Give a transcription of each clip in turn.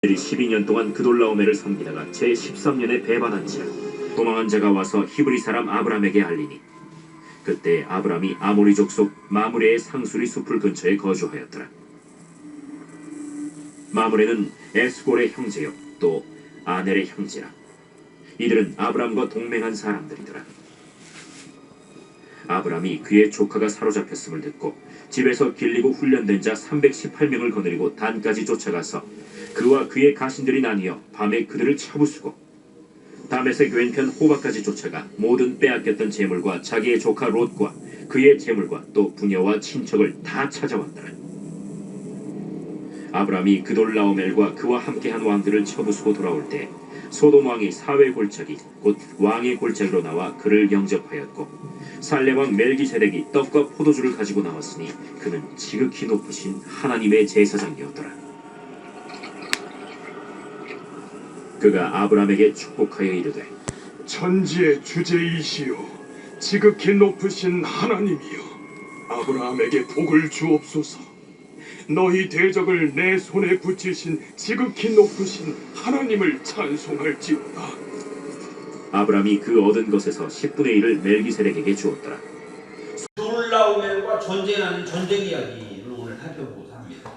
들이 12년 동안 그돌라오멜을 섬기다가 제13년에 배반한지라 도망한 자가 와서 히브리 사람 아브람에게 알리니 그때 아브람이 아모리 족속 마므레의 상수리 숲을 근처에 거주하였더라. 마므레는 에스골의 형제요 또 아넬의 형제라. 이들은 아브람과 동맹한 사람들이더라. 아브람이 그의 조카가 사로잡혔음을 듣고 집에서 길리고 훈련된 자 318명을 거느리고 단까지 쫓아가서 그와 그의 가신들이 나뉘어 밤에 그들을 쳐부수고 다메섹 왼편 호바까지 쫓아가 모든 빼앗겼던 재물과 자기의 조카 롯과 그의 재물과 또 부녀와 친척을 다 찾아왔더라. 아브람이 그돌라오멜과 그와 함께한 왕들을 쳐부수고 돌아올 때 소돔 왕이 사회 골짜기 곧 왕의 골짜기로 나와 그를 영접하였고 살렘 왕 멜기세덱이 떡과 포도주를 가지고 나왔으니 그는 지극히 높으신 하나님의 제사장이었더라. 그가 아브람에게 축복하여 이르되 천지의 주제이시여 지극히 높으신 하나님이여 아브라함에게 복을 주옵소서. 너희 대적을 내 손에 붙이신 지극히 높으신 하나님을 찬송할지어다. 아브람이 그 얻은 것에서 10분의 1을 멜기세덱에게 주었더라. 그돌라오멜과 전쟁하는 전쟁 이야기를 오늘 살펴보고자 합니다.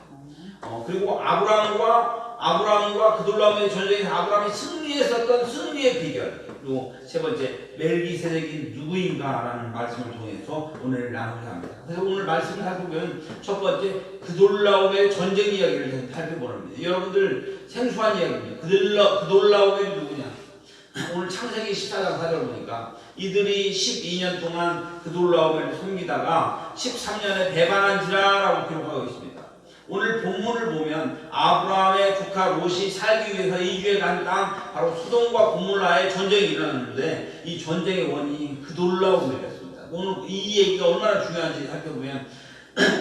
그리고 아브람과 그돌라오멜의 전쟁에서 아브람이 승리했었던 승리의 비결, 그리고 세 번째 멜기세덱이 누구인가라는 말씀을 통해서 오늘 나누고자 합니다. 그래서 오늘 말씀을 살펴보면 첫 번째 그돌라오멜의 전쟁 이야기를 살펴보는 겁니다. 여러분들 생소한 이야기입니다. 그돌라오멜이 누구냐? 오늘 창세기 14장 4절 보니까 이들이 12년 동안 그돌라오멜을 섬기다가 13년에 배반한지라라고 기록하고 있습니다. 오늘 본문을 보면 아브라함의 조카 롯이 살기 위해서 이주해 간 땅 바로 소돔과 고모라의 전쟁이 일어났는데 이 전쟁의 원인이 그돌라오멜이었습니다. 오늘 이 얘기가 얼마나 중요한지 살펴보면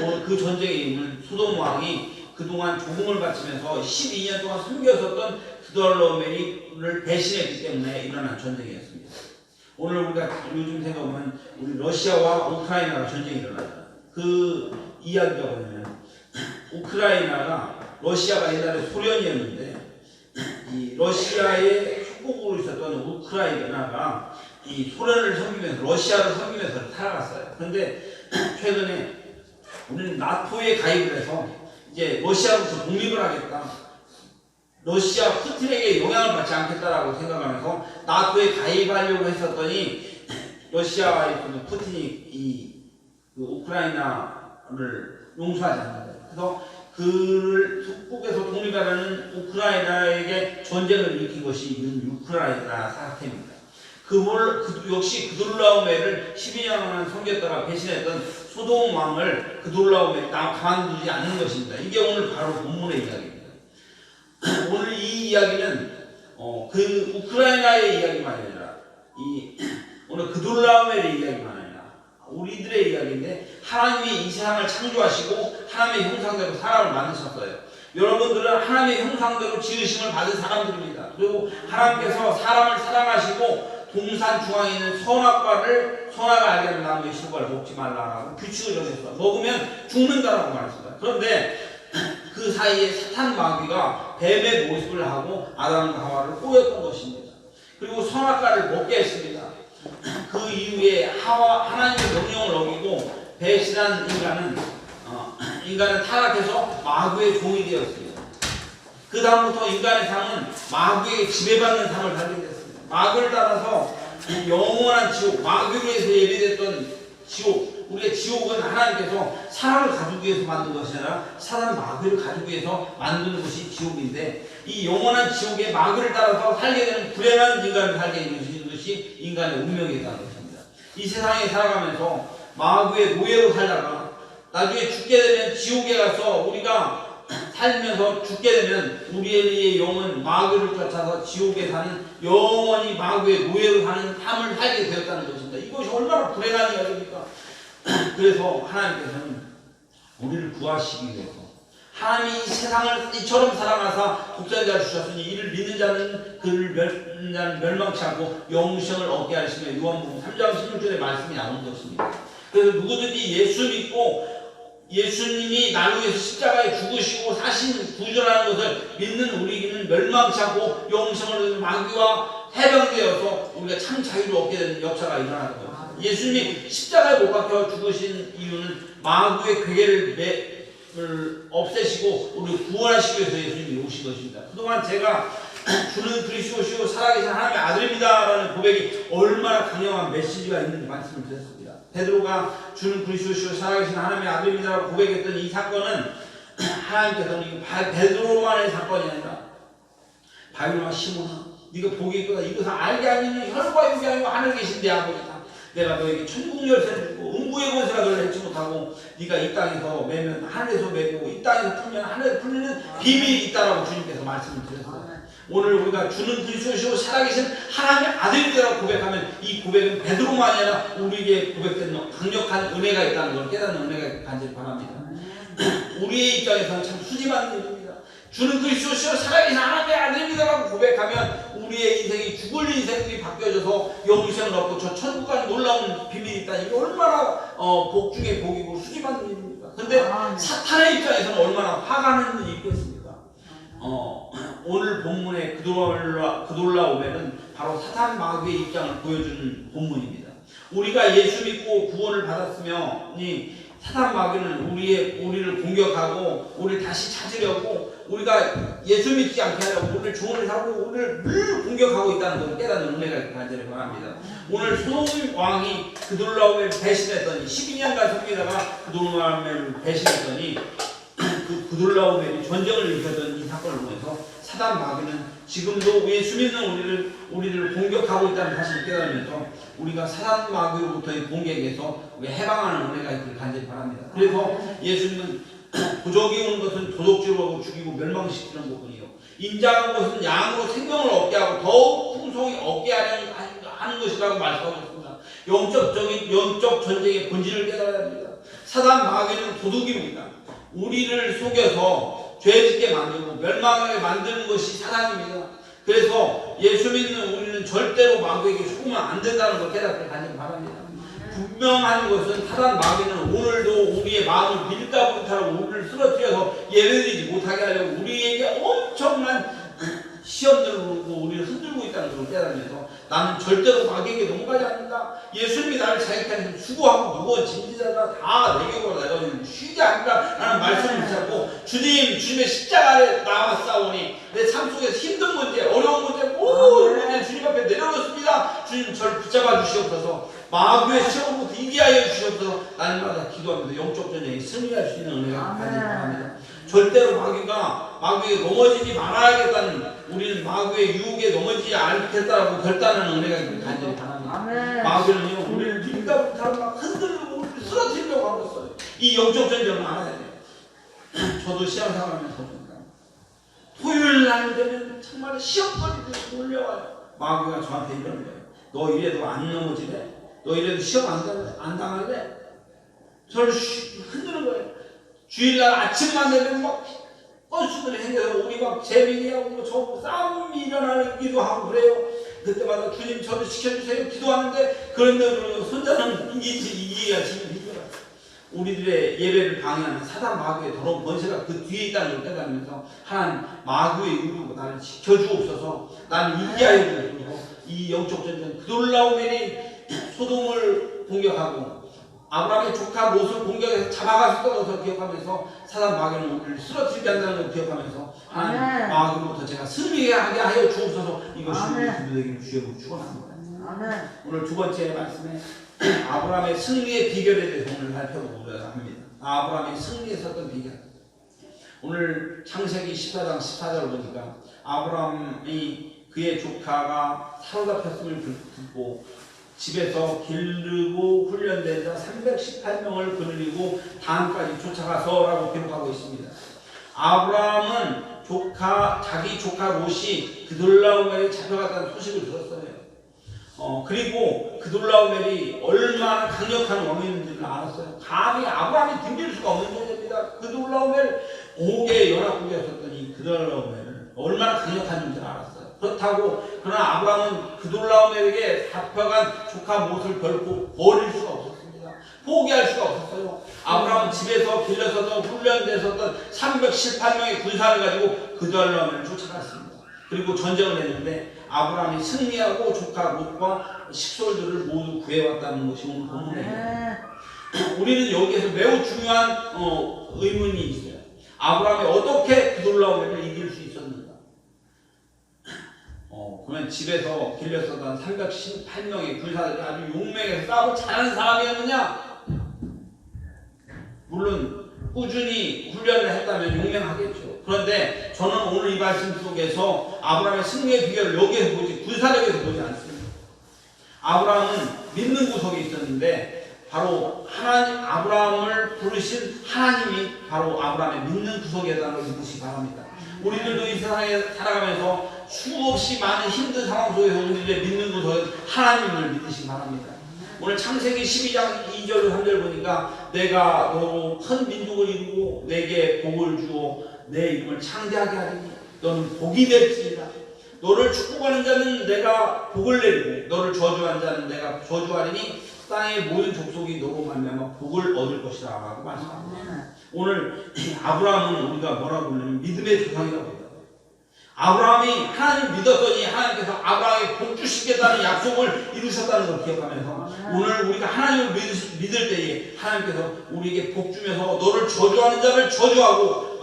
오늘 그 전쟁에 있는 소돔 왕이 그동안 조공을 바치면서 12년 동안 섬겼었던 그돌라오멜을 배신했기 때문에 일어난 전쟁이었습니다. 오늘 우리가 요즘 생각하면 우리 러시아와 우크라이나가 전쟁이 일어났잖아요. 그 이야기가 뭐냐면 우크라이나가 러시아가 옛날에 소련이었는데 이 러시아의 축복으로 있었던 우크라이나가 이 소련을 섬기면서 러시아를 섬기면서 살아갔어요. 그런데 최근에 우리는 나토에 가입을 해서 이제 러시아로부터 독립을 하겠다. 러시아 푸틴에게 영향을 받지 않겠다라고 생각하면서 나토에 가입하려고 했었더니 러시아의 푸틴이 이 우크라이나를 용서하지 않는 거예요. 그래서 그를 속국에서 독립하려는 우크라이나에게 전쟁을 일으킨 것이 우크라이나 사태입니다. 역시 그돌라오멜을 12년간 섬겼다가 배신했던 소돔 왕을 그돌라오멜이 가만두지 않는 것입니다. 이게 오늘 바로 본문의 이야기입니다. 오늘 이 이야기는 그 우크라이나의 이야기만 아니라 오늘 그돌라오멜의 이야기만 아니라 우리들의 이야기인데 하나님이 이 세상을 창조하시고 하나님의 형상대로 사람을 만드셨어요. 여러분들은 하나님의 형상대로 지으심을 받은 사람들입니다. 그리고 하나님께서 사람을 사랑하시고 동산 중앙에 있는 선악과 알게 하는 나무의 실과를 먹지 말라라고 규칙을 정했어요. 먹으면 죽는다라고 말했습니다. 그런데 그 사이에 사탄 마귀가 뱀의 모습을 하고 아담과 하와를 꼬였던 것입니다. 그리고 선악과를 먹게 했습니다. 그 이후에 하나님의 명령을 어기고 배신한 인간은 타락해서 마귀의 종이 되었습니다. 그 다음부터 인간의 삶은 마귀에게 지배받는 삶을 살게 됐습니다. 마귀를 따라서 영원한 지옥, 마귀를 위해서 예비됐던 지옥, 우리의 지옥은 하나님께서 사람을 가지기 위해서 만든 것이 아니라 사람 마귀를 가지기 위해서 만드는 것이 지옥인데 이 영원한 지옥에 마귀를 따라서 살게 되는 불행한 인간을 살게 되는 것이 인간의 운명이라는 것입니다. 이 세상에 살아가면서 마귀의 노예로 살다가 나중에 죽게 되면 지옥에 가서 우리가 살면서 죽게 되면 우리의 영은 마귀를 쫓아서 지옥에 사는 영원히 마귀의 노예로 사는 삶을 살게 되었다는 것입니다. 이것이 얼마나 불행한 이야기입니까? 그래서 하나님께서는 우리를 구하시기 위해서 하나님이 이 세상을 이처럼 사랑하사 독생자를 주셨으니 이를 믿는 자는 그를 멸망치 않고 영생을 얻게 하시며 요한복음 3장 16절의 말씀이 나오는 것입니다. 그래서 누구든지 예수 믿고 예수님이 나를 위해서 십자가에 죽으시고 사신 구조라는 것을 믿는 우리는 멸망치 않고 영생을 얻는 마귀와 해방되어서 우리가 참 자유를 얻게 되는 역사가 일어나는 거예요. 예수님이 십자가에 못 박혀 죽으신 이유는 마귀의 괴계를 없애시고 우리를 구원하시기 위해서 예수님이 오신 것입니다. 그동안 제가 주는 그리스도시요 살아계신 하나님의 아들입니다라는 고백이 얼마나 강력한 메시지가 있는지 말씀을 드렸습니다. 베드로가 주는 그리스도시요 살아계신 하나님의 아들입니다라고 고백했던 이 사건은 하나님께서는 베드로만의 사건이 아니라 바빌론아 시몬아 네가 복이 있구나 이것을 알게 하는 혈과 육이 아니고 하늘에 계신 내 아버지다. 내가 너에게 천국 열쇠를 주고 음부의 권세가 너를 맺지 못하고 네가 이 땅에서 매면 하늘에서 매고 이 땅에서 풀면 하늘에서 풀리는 비밀이 있다라고 주님께서 말씀을 드렸어요. 오늘 우리가 주는 그리스도시요 살아계신 하나님의 아들이라고 고백하면 이 고백은 베드로만이 아니라 우리에게 고백되는 강력한 은혜가 있다는 걸 깨닫는 은혜가 간절히 바랍니다. 우리의 입장에서는 참 수지만 일입니다. 주는 그리스도시요 살아계신 하나님의 아들입니다라고 고백하면 우리의 인생이 죽을 인생들이 바뀌어져서 영생을 얻고 저 천국 가는 놀라운 비밀이 있다. 이게 얼마나 복 중에 복이고 수지받는 일입니까? 근데 사탄의 입장에서는 얼마나 화가 나는 일이겠습니까? 오늘 본문의 그돌라오멜은 바로 사탄 마귀의 입장을 보여주는 본문입니다. 우리가 예수 믿고 구원을 받았으며 사탄 마귀는 우리를 공격하고 우리를 다시 찾으려고 우리가 예수 믿지 않게 하려고 우리를 조언을 하고 우리를 늘 공격하고 있다는 것을 깨닫는 은혜가 간절히 바랍니다. 오늘 소돔 왕이 그돌라오멜을 배신했더니 12년간 섬기다가 그돌라오멜을 배신했더니 그돌라오멜이 전쟁을 일으켰던 이 사건을 통해서 사단 마귀는 지금도 예수 믿는 우리를 공격하고 있다는 사실을 깨달으면서 우리가 사단 마귀로부터의 공격에서 우리가 해방하는 은혜가 있기를 간절히 바랍니다. 그래서 예수님은 도적이 오는 것은 도둑질하고 죽이고 멸망시키는 것뿐이요 인자한 것은 양으로 생명을 얻게 하고 더욱 풍성히 얻게 하는 것이라고 말씀하고 있습니다. 영적 전쟁의 본질을 깨달아야 합니다. 사단 마귀는 도둑입니다. 우리를 속여서 죄짓게 만들고 멸망하게 만드는 것이 사단입니다. 그래서 예수 믿는 우리는 절대로 마귀에게 속으면 안 된다는 걸 깨닫길 간절히 바랍니다. 분명한 것은 사단 마귀는 오늘도 우리의 마음을 밀다 못하고 우리를 쓰러뜨려서 예배드리지 못하게 하려고 우리에게 엄청난 시험들을 부르고 우리를 흔들고 있다는 걸 깨달으면서 나는 절대로 마귀에게 넘어가지 않는다. 예수님이 나를 자기가 수고하고 무거운 짐지자가 다 내게로 내가 쉬지 않는다 라는 말씀을 붙잡고 주님의 십자가에 나와 싸우니 내 삶 속에서 힘든 문제 어려운 문제 모든 문제 주님 앞에 내려놓습니다. 주님 저를 붙잡아 주시옵소서. 마귀의 시험부터 이기하여 주시옵소서. 날마다 기도하면서 영적 전쟁에 승리할 수 있는 은혜가 간절히 바랍니다. 절대로 마귀에게 넘어지지 말아야겠다는 우리는 마귀의 유혹에 넘어지지 않겠다라고 결단하는 은혜가 간절히 바랍니다. 마귀는요 우리를 밀다 못하고 막 흔들고 우리를 쓰러뜨리려고 하고 있어요. 이 영적 전쟁을 알아야 돼요. 저도 시험생활하면서 봅니다. 토요일 날 되면 정말 시험거리들이 몰려와요. 마귀가 저한테 이러는 거예요. 너 이래도 안 넘어지래? 너 이래도 시험 안 당할래? 저를 흔드는 거예요. 주일날 아침만 되면 막 건수들이 생겨서 우리 막 재민이하고 저 싸움이 일어나기도 하고 그래요. 그때마다 주님 저를 지켜주세요 기도하는데 그런데 손자는 이기가 지금 힘들어요. 우리들의 예배를 방해하는 사단 마귀의 더러운 권세가 그 뒤에 있다는 걸 깨달으면서 하나님 마귀의 유혹으로 나를 지켜주옵소서. 나는 이기하여 주옵소서. 이 영적 전쟁 그돌라오멜이 소돔을 공격하고 아브라함의 조카 롯을 공격해서 잡아가서 떨어서 기억하면서 사단 마귀는 우리를 쓰러뜨리게 한다는 걸 기억하면서 하나님 마귀로부터 제가 승리하게 하여 주옵소서. 이것이 우리 그들에게 주여 축원합니다. 오늘 두 번째 말씀에 아브라함의 승리의 비결에 대해서 오늘 살펴보고자 합니다. 아브라함의 승리에 섰던 비결. 오늘 창세기 14장 14절을 보니까 아브라함이 그의 조카가 사로잡혔음을 듣고 집에서 기르고 훈련된 자 318명을 거느리고 단까지 쫓아가서라고 기록하고 있습니다. 아브라함은 자기 조카 롯이 그돌라오멜에 잡혀갔다는 소식을 들었어요. 그리고 그돌라오멜이 얼마나 강력한 왕이었는지를 알았어요. 감히 아브라함이 등질 수가 없는 존재입니다. 그돌라오멜 5개의 연합국이었었던 이 그돌라오멜을 얼마나 강력한 존재를 알았어요. 그렇다고 그러나 아브라함은 그돌라오멜에게 잡혀간 조카 롯을 결코 버릴 수가 없었습니다. 포기할 수가 없었어요. 아브라함은 집에서 길러서던 훈련돼서던 318명의 군사를 가지고 그들람을 쫓아갔습니다. 그리고 전쟁을 했는데 아브라함이 승리하고 조카 롯과 식솔들을 모두 구해왔다는 것이 오늘 본문에 우리는 여기에서 매우 중요한 의문이 있어요. 아브라함이 어떻게 그들람을 이길 수 있었는가? 그러면 집에서 길렀었던 318명의 군사들이 아주 용맹해서 싸움을 잘하는 사람이었느냐? 물론 꾸준히 훈련을 했다면 용맹하겠죠. 그런데 저는 오늘 이 말씀 속에서 아브라함의 승리의 비결을 여기에서 보지 군사력에서 보지 않습니다. 아브라함은 믿는 구석이 있었는데 바로 하나님 아브라함을 부르신 하나님이 바로 아브라함의 믿는 구석이었다는 걸 믿으시기 바랍니다. 우리들도 이 세상에 살아가면서 수없이 많은 힘든 상황 속에서 우리들의 믿는 구석은 하나님을 믿으시기 바랍니다. 오늘 창세기 12장 2절 3절 보니까 내가 너로 큰 민족을 이루고 내게 복을 주어 내 이름을 창대하게 하리니 너는 복이 될지니라. 너를 축복하는 자는 내가 복을 내리고 너를 저주하는 자는 내가 저주하리니 땅의 모든 족속이 너로 말미암아 복을 얻을 것이라 라고 말씀합니다. 오늘 아브라함은 우리가 뭐라고 부르냐면 믿음의 조상이라고 합니다. 아브라함이 하나님 믿었더니 하나님께서 아브라함에게 복 주시겠다는 약속을 이루셨다는 걸 기억하면서 오늘 우리가 하나님을 믿을 때에 하나님께서 우리에게 복 주면서 너를 저주하는 자를 저주하고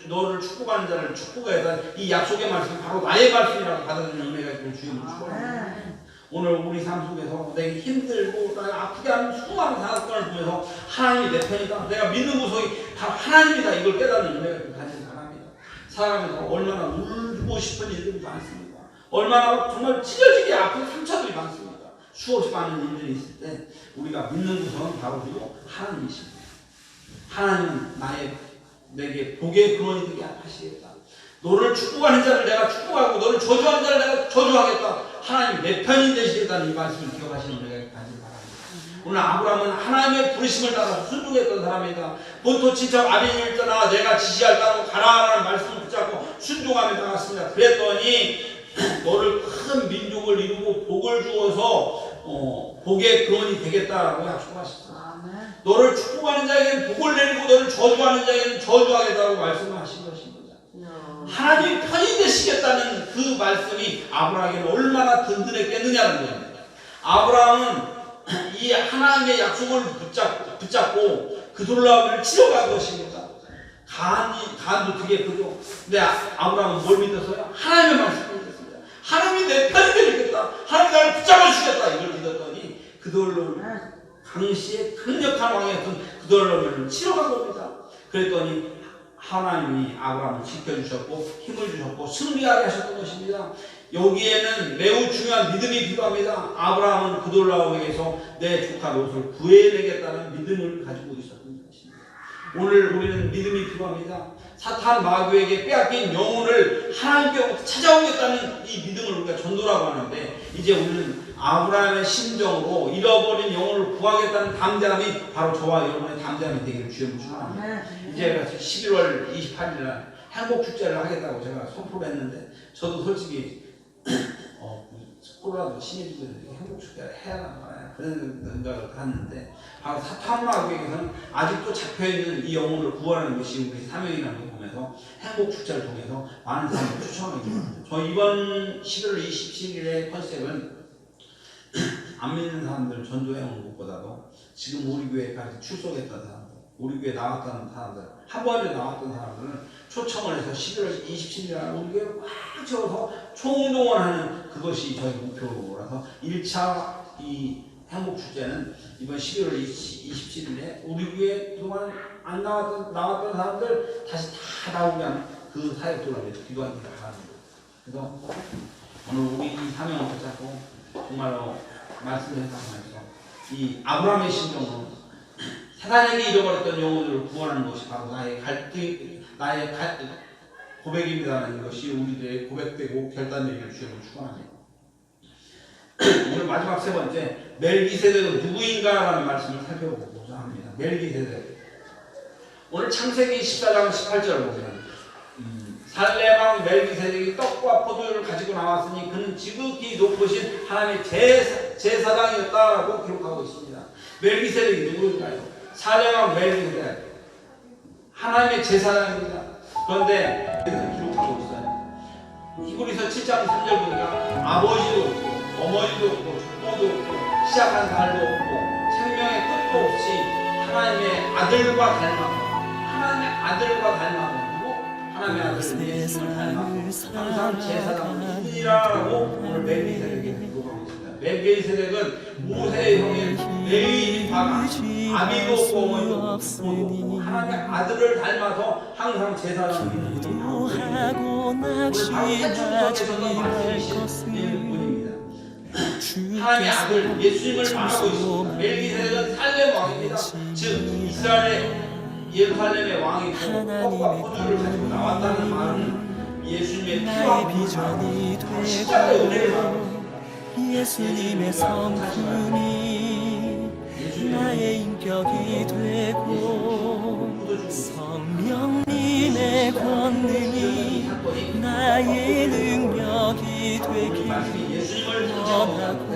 너를 축복하는 자를 축복하겠다. 이 약속의 말씀이 바로 나의 말씀이라고 받아들이는 은혜가 있고 주님을 축복합니다. 오늘 우리 삶 속에서 내게 힘들고 나를 아프게 하는 수많은 사건을 보면서 하나님이 내 편이다. 내가 믿는 구석이 바로 하나님이다. 이걸 깨닫는 은혜가 가지기 바랍니다. 살아가면서 얼마나 울고 싶은 일들이 많습니다. 얼마나 정말 찢어지게 아픈 상처들이 많습니다. 수없이 많은 일들이 있을 때 우리가 믿는 구석은 바로 하나님이십니다. 하나님은 내게 복의 근원이 되게 하시겠다. 너를 축복하는 자를 내가 축복하고 너를 저주하는 자를 내가 저주하겠다. 하나님 내 편이 되시겠다는 이 말씀을 기억하시는 우리가 가지기 바랍니다. 오늘 아브라함은 하나님의 부르심을 따라 순종했던 사람이다. 본토 친척 아비님을 떠나 내가 지시할 땅으로 가라라는 말씀을 붙잡고 순종하며 나갔습니다. 그랬더니 너를 큰 민족을 이루고 복을 주어서 복의 근원이 되겠다라고 약속하셨습니다. 너를 축복하는 자에게는 복을 내리고 너를 저주하는 자에게는 저주하겠다고 말씀하신 것입니다. 하나님이 편이 되시겠다는 그 말씀이 아브라함에게는 얼마나 든든했겠느냐는 겁니다. 아브라함은 이 하나님의 약속을 붙잡고 그돌라움을 치러간 것입니다. 간도 되게 크죠. 근데 아브라함은 뭘 믿었어요? 하나님의 말씀을 믿었습니다. 하나님이 내 편이 되겠다. 하나님이 나를 붙잡아 주겠다. 이걸 믿었더니 그돌라움을 당시에 강력한 왕이었던 그돌라움을 치러간 겁니다. 그랬더니 하나님이 아브라함을 지켜주셨고 힘을 주셨고 승리하게 하셨던 것입니다. 여기에는 매우 중요한 믿음이 필요합니다. 아브라함은 그돌라움에게서 내 조카 롯을 구해내겠다는 믿음을 가지고 있었던 것입니다. 오늘 우리는 믿음이 필요합니다. 사탄 마귀에게 빼앗긴 영혼을 하나님께 찾아오겠다는 이 믿음을 우리가 전도라고 하는데 이제 우리는 아브라함의 심정으로 잃어버린 영혼을 구하겠다는 담대함이 바로 저와 여러분의 담대함이 되기를 주여 축원합니다. 이제 11월 28일 날 행복축제를 하겠다고 제가 선포를 했는데 저도 솔직히 코로나도 심해지고 있는데 행복축제를 해야 하나 말아야 그런 생각을 갔는데 바로 사탄 마귀에게서는 아직도 잡혀있는 이 영혼을 구하는 것이 우리 사명이라는 걸 보면서 행복축제를 통해서 많은 사람을 추천하고 있습니다. 저 이번 11월 27일의 컨셉은 안 믿는 사람들 전도해오는 것보다도 지금 우리 교회까지 출석했던 사람들, 우리 교회 나왔던 사람들, 한 번에 나왔던 사람들은 초청을 해서 11월 27일날 우리 교회를 꽉 채워서 총동원하는 그것이 저희 목표라서 1차 이 행복축제는 이번 11월 27일에 우리 교회 그동안 안 나왔던 사람들 다시 다 나오면 그 사역들을 위해서 기도하기를 바랍니다. 그래서 오늘 우리 이 사명을 붙잡고 정말로 말씀을 해서 이 아브라함의 심정으로 사단에게 잃어버렸던 영혼들을 구원하는 것이 바로 나의 고백입니다라는 것이 우리들의 고백되고 결단되기를 주님을 축원합니다. 오늘 마지막 세 번째 멜기세덱은 누구인가라는 말씀을 살펴보고자 합니다. 멜기세덱 오늘 창세기 14장 18절을 보면 살렘왕 멜기세덱이 떡과 포도주를 가지고 나왔으니 그는 지극히 높으신 하나님의 제사장이었다라고 기록하고 있습니다. 멜기세덱이 누구일까요? 살렘왕 멜기세덱. 하나님의 제사장입니다. 그런데 기록하고 있어요. 히브리서 7장 3절 보니까 아버지도 없고 어머니도 없고 족보도 없고 시작한 달도 없고 생명의 끝도 없이 하나님의 아들과 닮아서 하나님의 아들과 닮아서 하나님의 아들 예수를 닮아서 항상 제사장을 지키리라고 오늘 멜기세덱에게 기록하고 있습니다. 멜기세덱은 모세의 형인 레위파가 아비도 없고 어머니도 없고 족보도 없고 하나님의 아들을 닮아서 항상 제사장을 지키고 오늘 사춘성에서는 말씀이신 분입니다. 하나님의 아들 예수님을 말하고 있습니다. 멜기세덱은 살렘 왕입니다. 즉 이스라엘의 예루살렘의 왕이고 떡과 포도를 가지고 나왔다는 말은 예수님의 피와 비전이 되고 십자가의 은혜를 말합니다. 예수님의 성품이 나의 인격이 되고 성령님의 권능이 나의 능력이 되길 원하고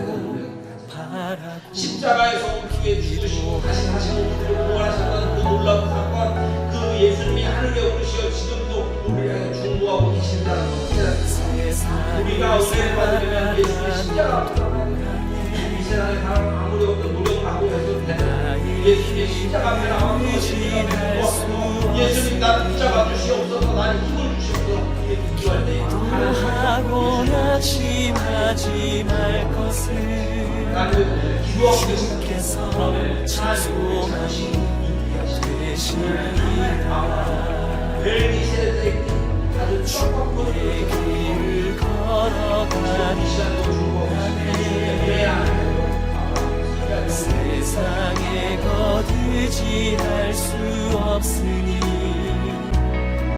바라고 십자가에서 우리의 죽으시고 다시 우리를 구원하셨던 그 놀라운 사건, 그 예수님이 하늘에 오르시어 지금도 우리를 향해 중보하고 계신다는 것을 깨닫습니다. 우리가 은혜를 받으려면 예수님의 십자가 앞에 이 세상에 사람 아무리 어떤 노력을 하고 해도 되는 예수님의 십자가 앞에 나와서 예수님 나를 붙잡아 주시옵소서, 나를 힘을 주시옵소서 이렇게 기도할 때 하고 낙심하지 말 것을 나는 기도하고 계십니다. 주께서 소망이 되시리라. 멜기세덱이 아주 척박한 길을 걸어가니 세상에 거두지 할 수 없으니